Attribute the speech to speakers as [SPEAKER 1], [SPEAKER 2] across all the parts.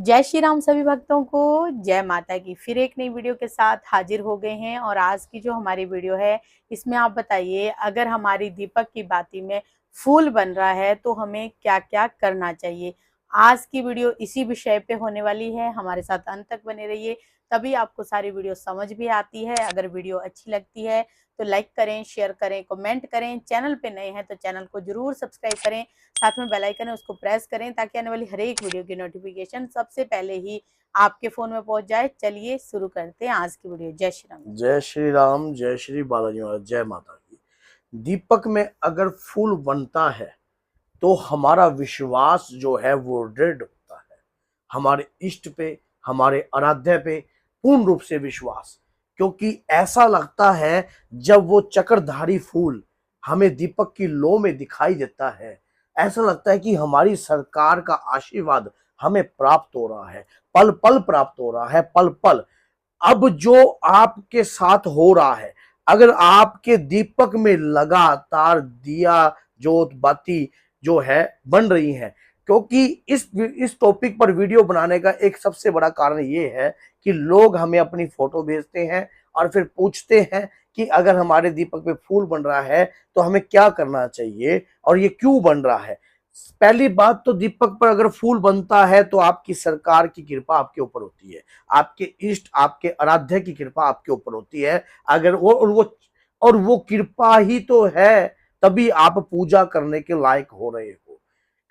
[SPEAKER 1] जय श्री राम सभी भक्तों को। जय माता की। फिर एक नई वीडियो के साथ हाजिर हो गए हैं और आज की जो हमारी वीडियो है इसमें आप बताइए, अगर हमारी दीपक की बाती में फूल बन रहा है तो हमें क्या क्या करना चाहिए। आज की वीडियो इसी विषय पे होने वाली है, हमारे साथ अंत तक बने रहिए, तभी आपको सारी वीडियो समझ भी आती है। अगर वीडियो अच्छी लगती है तो लाइक करें, शेयर करें, कमेंट करें। चैनल पे नए हैं तो चैनल को जरूर सब्सक्राइब करें, साथ में बेल आइकन है उसको प्रेस करें ताकि आने वाली हर एक वीडियो की नोटिफिकेशन सबसे पहले ही आपके फोन में पहुंच जाए। चलिए शुरू करते हैं आज की वीडियो। जय श्री राम।
[SPEAKER 2] जय श्री राम, जय श्री बालाजी महाराज, जय माता की। दीपक में अगर फूल बनता है तो हमारा विश्वास जो है वो दृढ़ होता है। हमारे इष्ट पे, हमारे आराध्य पे पूर्ण रूप से विश्वास। क्योंकि ऐसा लगता है जब वो चक्रधारी फूल हमें दीपक की लो में दिखाई देता है, ऐसा लगता है कि हमारी सरकार का आशीर्वाद हमें प्राप्त हो रहा है, पल पल प्राप्त हो रहा है, पल पल। अब जो आपके साथ हो रहा है, अगर आपके दीपक में लगातार दिया जोत बाती जो है बन रही है, क्योंकि इस टॉपिक पर वीडियो बनाने का एक सबसे बड़ा कारण ये है कि लोग हमें अपनी फोटो भेजते हैं और फिर पूछते हैं कि अगर हमारे दीपक पे फूल बन रहा है तो हमें क्या करना चाहिए और ये क्यों बन रहा है। पहली बात तो दीपक पर अगर फूल बनता है तो आपकी सरकार की कृपा आपके ऊपर होती है, आपके इष्ट, आपके आराध्य की कृपा आपके ऊपर होती है। अगर वो कृपा ही तो है, तभी आप पूजा करने के लायक हो रहे हो।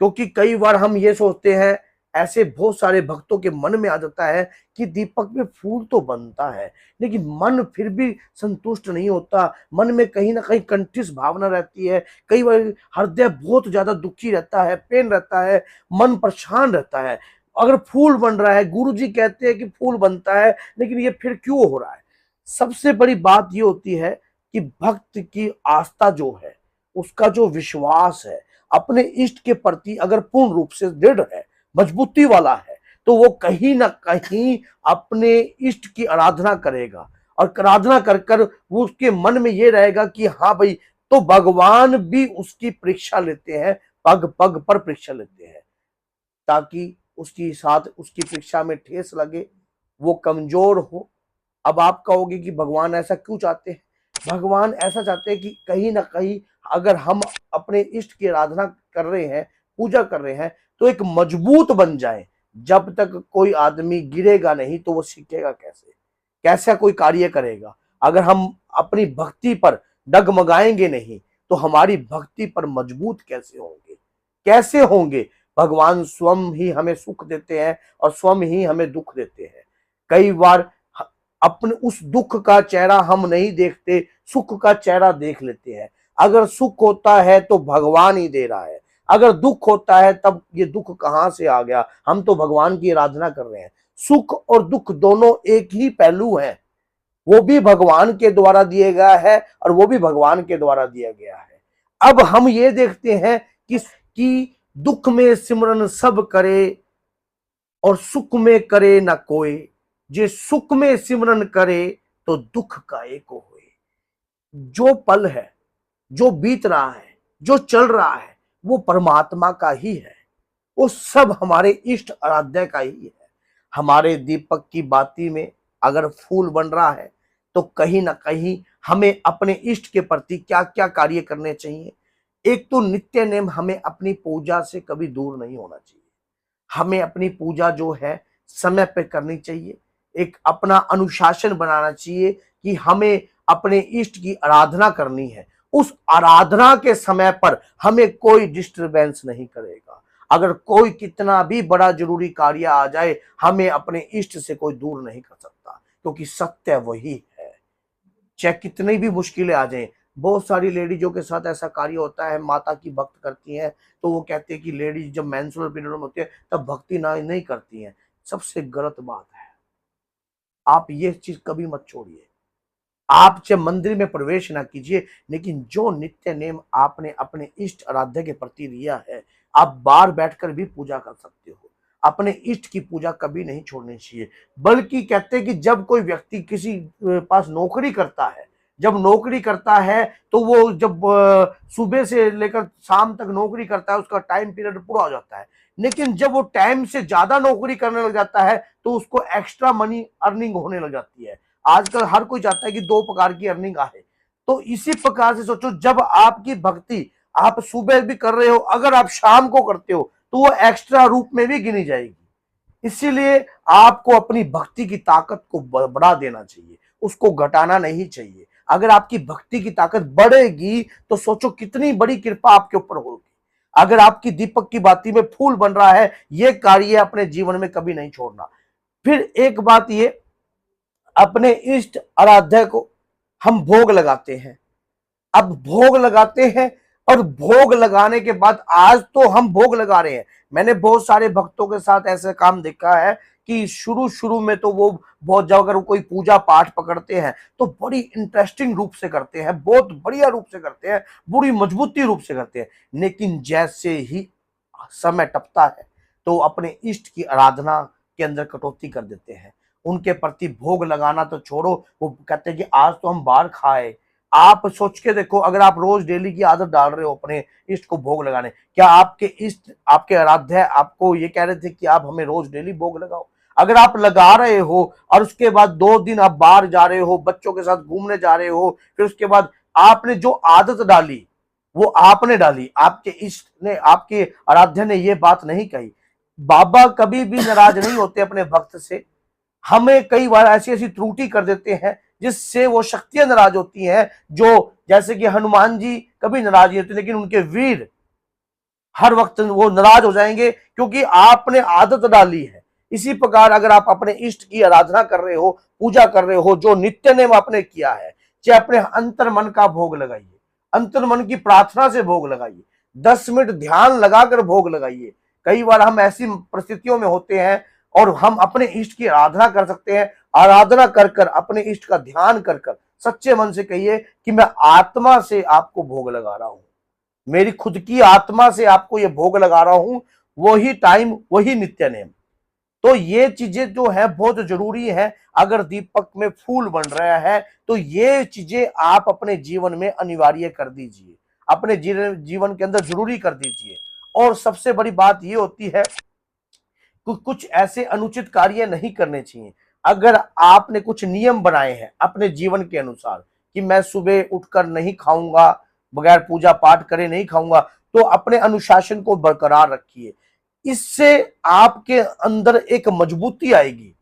[SPEAKER 2] क्योंकि कई बार हम ये सोचते हैं, ऐसे बहुत सारे भक्तों के मन में आ जाता है कि दीपक में फूल तो बनता है लेकिन मन फिर भी संतुष्ट नहीं होता, मन में कहीं ना कहीं कंठिस भावना रहती है। कई बार हृदय बहुत ज्यादा दुखी रहता है, पेन रहता है, मन परेशान रहता है। अगर फूल बन रहा है, गुरु जी कहते हैं कि फूल बनता है, लेकिन ये फिर क्यों हो रहा है। सबसे बड़ी बात ये होती है कि भक्त की आस्था जो है, उसका जो विश्वास है अपने इष्ट के प्रति अगर पूर्ण रूप से दृढ़ है, मजबूती वाला है, तो वो कहीं ना कहीं अपने इष्ट की आराधना करेगा। और आराधना कर कर वो उसके मन में ये रहेगा कि हाँ भाई, तो भगवान भी उसकी परीक्षा लेते हैं, पग पग पर परीक्षा लेते हैं, ताकि उसकी साथ उसकी परीक्षा में ठेस लगे, वो कमजोर हो। अब आप कहोगे कि भगवान ऐसा क्यों चाहते हैं। भगवान ऐसा चाहते हैं कि कहीं ना कहीं अगर हम अपने इष्ट की आराधना कर रहे हैं, पूजा कर रहे हैं, तो एक मजबूत बन जाए। जब तक कोई आदमी गिरेगा नहीं तो वो सीखेगा कैसे, कैसा कोई कार्य करेगा। अगर हम अपनी भक्ति पर डगमगाएंगे नहीं तो हमारी भक्ति पर मजबूत कैसे होंगे, कैसे होंगे। भगवान स्वयं ही हमें सुख देते हैं और स्वयं ही हमें दुख देते हैं। कई बार अपने उस दुख का चेहरा हम नहीं देखते, सुख का चेहरा देख लेते हैं। अगर सुख होता है तो भगवान ही दे रहा है, अगर दुख होता है तब ये दुख कहां से आ गया, हम तो भगवान की आराधना कर रहे हैं। सुख और दुख दोनों एक ही पहलू हैं, वो भी भगवान के द्वारा दिया गया है और वो भी भगवान के द्वारा दिया गया है। अब हम ये देखते हैं कि दुख में सिमरन सब करे और सुख में करे ना कोई, जे सुख में सिमरन करे तो दुख का एक होए। जो पल है, जो बीत रहा है, जो चल रहा है, वो परमात्मा का ही है, वो सब हमारे इष्ट आराध्य का ही है। हमारे दीपक की बाती में अगर फूल बन रहा है तो कहीं ना कहीं हमें अपने इष्ट के प्रति क्या क्या कार्य करने चाहिए। एक तो नित्य नेम, हमें अपनी पूजा से कभी दूर नहीं होना चाहिए। हमें अपनी पूजा जो है समय पे करनी चाहिए। एक अपना अनुशासन बनाना चाहिए कि हमें अपने इष्ट की आराधना करनी है। उस आराधना के समय पर हमें कोई डिस्टरबेंस नहीं करेगा। अगर कोई कितना भी बड़ा जरूरी कार्य आ जाए, हमें अपने इष्ट से कोई दूर नहीं कर सकता, क्योंकि सत्य वही है। चाहे कितनी भी मुश्किलें आ जाएं। बहुत सारी लेडीजों के साथ ऐसा कार्य होता है, माता की भक्त करती हैं, तो वो कहते हैं कि लेडीज जब मेंस्ट्रुअल पीरियड में होती है तब भक्ति ना नहीं करती हैं। सबसे गलत बात है। आप ये चीज कभी मत छोड़िए। आप चाहे मंदिर में प्रवेश ना कीजिए, लेकिन जो नित्य नेम आपने अपने इष्ट आराध्य के प्रति लिया है, आप बाहर बैठकर भी पूजा कर सकते हो। अपने इष्ट की पूजा कभी नहीं छोड़नी चाहिए। बल्कि कहते हैं कि जब कोई व्यक्ति किसी पास नौकरी करता है, जब नौकरी करता है तो वो जब सुबह से लेकर शाम तक नौकरी करता है, उसका टाइम पीरियड पूरा हो जाता है। लेकिन जब वो टाइम से ज्यादा नौकरी करने लग जाता है तो उसको एक्स्ट्रा मनी अर्निंग होने लग जाती है। आजकल हर कोई चाहता है कि दो प्रकार की अर्निंग आए। तो इसी प्रकार से सोचो, जब आपकी भक्ति आप सुबह भी कर रहे हो, अगर आप शाम को करते हो तो वो एक्स्ट्रा रूप में भी गिनी जाएगी। इसीलिए आपको अपनी भक्ति की ताकत को बढ़ा देना चाहिए, उसको घटाना नहीं चाहिए। अगर आपकी भक्ति की ताकत बढ़ेगी तो सोचो कितनी बड़ी कृपा आपके ऊपर होगी। अगर आपकी दीपक की बाती में फूल बन रहा है, ये कार्य अपने जीवन में कभी नहीं छोड़ना। फिर एक बात ये, अपने इष्ट आराध्य को हम भोग लगाते हैं। अब भोग लगाते हैं और भोग लगाने के बाद आज तो हम भोग लगा रहे हैं। मैंने बहुत सारे भक्तों के साथ ऐसे काम देखा है कि शुरू शुरू में तो वो बहुत जब अगर कोई पूजा पाठ पकड़ते हैं तो बड़ी इंटरेस्टिंग रूप से करते हैं, बहुत बढ़िया रूप से करते हैं, बड़ी मजबूती रूप से करते हैं। लेकिन जैसे ही समय टपता है तो अपने इष्ट की आराधना के अंदर कटौती कर देते हैं। उनके प्रति भोग लगाना तो छोड़ो, वो कहते हैं कि आज तो हम बाहर खाए। आप सोच के देखो, अगर आप रोज डेली की आदत डाल रहे हो अपने इष्ट को भोग लगाने, क्या आपके इष्ट आपके आराध्य आपको ये कह रहे थे कि आप हमें रोज डेली भोग लगाओ? अगर आप लगा रहे हो और उसके बाद 2 दिन आप बाहर जा रहे हो, बच्चों के साथ घूमने जा रहे हो, फिर उसके बाद आपने जो आदत डाली वो आपने डाली, आपके इष्ट ने आपके आराध्य ने ये बात नहीं कही। बाबा कभी भी नाराज नहीं होते अपने भक्त से। हमें कई बार ऐसी ऐसी त्रुटि कर देते हैं जिससे वो शक्तियां नाराज होती हैं। जो जैसे कि हनुमान जी कभी नाराज नहीं होते, लेकिन उनके वीर हर वक्त वो नाराज हो जाएंगे क्योंकि आपने आदत डाली है। इसी प्रकार अगर आप अपने इष्ट की आराधना कर रहे हो, पूजा कर रहे हो, जो नित्य नेम आपने किया है, चाहे अपने अंतर मन का भोग लगाइए, अंतर मन की प्रार्थना से भोग लगाइए, 10 मिनट ध्यान लगाकर भोग लगाइए। कई बार हम ऐसी परिस्थितियों में होते हैं और हम अपने इष्ट की आराधना कर सकते हैं। आराधना कर कर अपने इष्ट का ध्यान कर कर सच्चे मन से कहिए कि मैं आत्मा से आपको भोग लगा रहा हूं, मेरी खुद की आत्मा से आपको ये भोग लगा रहा हूं, वही टाइम वही नित्य नेम। तो ये चीजें जो है बहुत जरूरी है। अगर दीपक में फूल बन रहा है तो ये चीजें आप अपने जीवन में अनिवार्य कर दीजिए, अपने जीवन के अंदर जरूरी कर दीजिए। और सबसे बड़ी बात ये होती है कि कुछ ऐसे अनुचित कार्य नहीं करने चाहिए। अगर आपने कुछ नियम बनाए हैं अपने जीवन के अनुसार कि मैं सुबह उठकर नहीं खाऊंगा, बगैर पूजा पाठ करे नहीं खाऊंगा, तो अपने अनुशासन को बरकरार रखिए। इससे आपके अंदर एक मजबूती आएगी,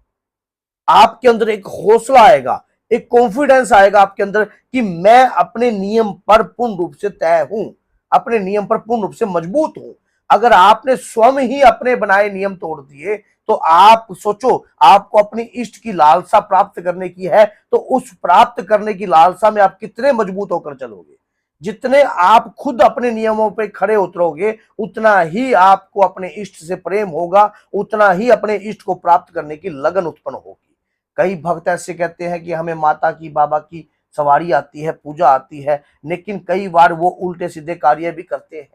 [SPEAKER 2] आपके अंदर एक हौसला आएगा, एक कॉन्फिडेंस आएगा आपके अंदर कि मैं अपने नियम पर पूर्ण रूप से तय हूं, अपने नियम पर पूर्ण रूप से मजबूत हूं। अगर आपने स्वयं ही अपने बनाए नियम तोड़ दिए तो आप सोचो, आपको अपनी इष्ट की लालसा प्राप्त करने की है, तो उस प्राप्त करने की लालसा में आप कितने मजबूत होकर चलोगे। जितने आप खुद अपने नियमों पे खड़े उतरोगे, उतना ही आपको अपने इष्ट से प्रेम होगा, उतना ही अपने इष्ट को प्राप्त करने की लगन उत्पन्न होगी। कई भक्त ऐसे कहते हैं कि हमें माता की बाबा की सवारी आती है, पूजा आती है, लेकिन कई बार वो उल्टे सीधे कार्य भी करते हैं।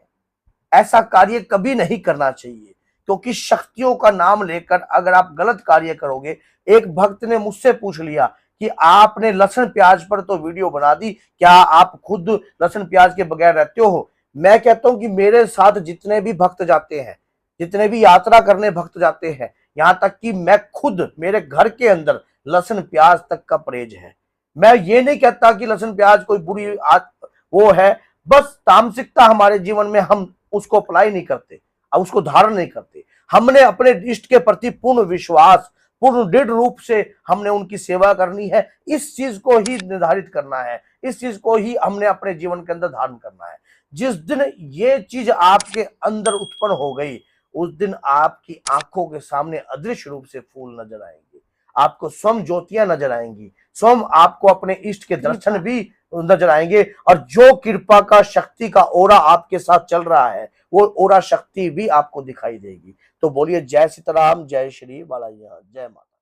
[SPEAKER 2] ऐसा कार्य कभी नहीं करना चाहिए, क्योंकि शक्तियों का नाम लेकर अगर आप गलत कार्य करोगे। एक भक्त ने मुझसे पूछ लिया कि आपने लहसुन प्याज पर तो वीडियो बना दी, क्या आप खुद लहसुन प्याज के बगैर रहते हो? मैं कहता हूं कि मेरे साथ जितने भी भक्त जाते हैं, जितने भी यात्रा करने भक्त जाते हैं, यहां तक कि मैं खुद मेरे घर के अंदर लहसुन प्याज तक का परहेज है। मैं ये नहीं कहता कि लहसुन प्याज कोई बुरी वो है, बस तामसिकता हमारे जीवन में हम उसको अप्लाई नहीं करते, अब उसको धारण नहीं करते। हमने अपने इष्ट के प्रति पूर्ण विश्वास, पूर्ण दृढ़ रूप से हमने उनकी सेवा करनी है। इस चीज को ही निर्धारित करना है, इस चीज को ही हमने अपने जीवन के अंदर धारण करना है। जिस दिन ये चीज आपके अंदर उत्पन्न हो गई, उस दिन आपकी आंखों के सामने अदृश्य रूप से फूल नजर आएंगे, आपको स्वयं ज्योतियां नजर आएंगी, स्वयं आपको अपने इष्ट के दर्शन भी नजर आएंगे। और जो कृपा का शक्ति का ओरा आपके साथ चल रहा है, वो ओरा शक्ति भी आपको दिखाई देगी। तो बोलिए जय सीताराम, जय श्री बालाजी, जय माता।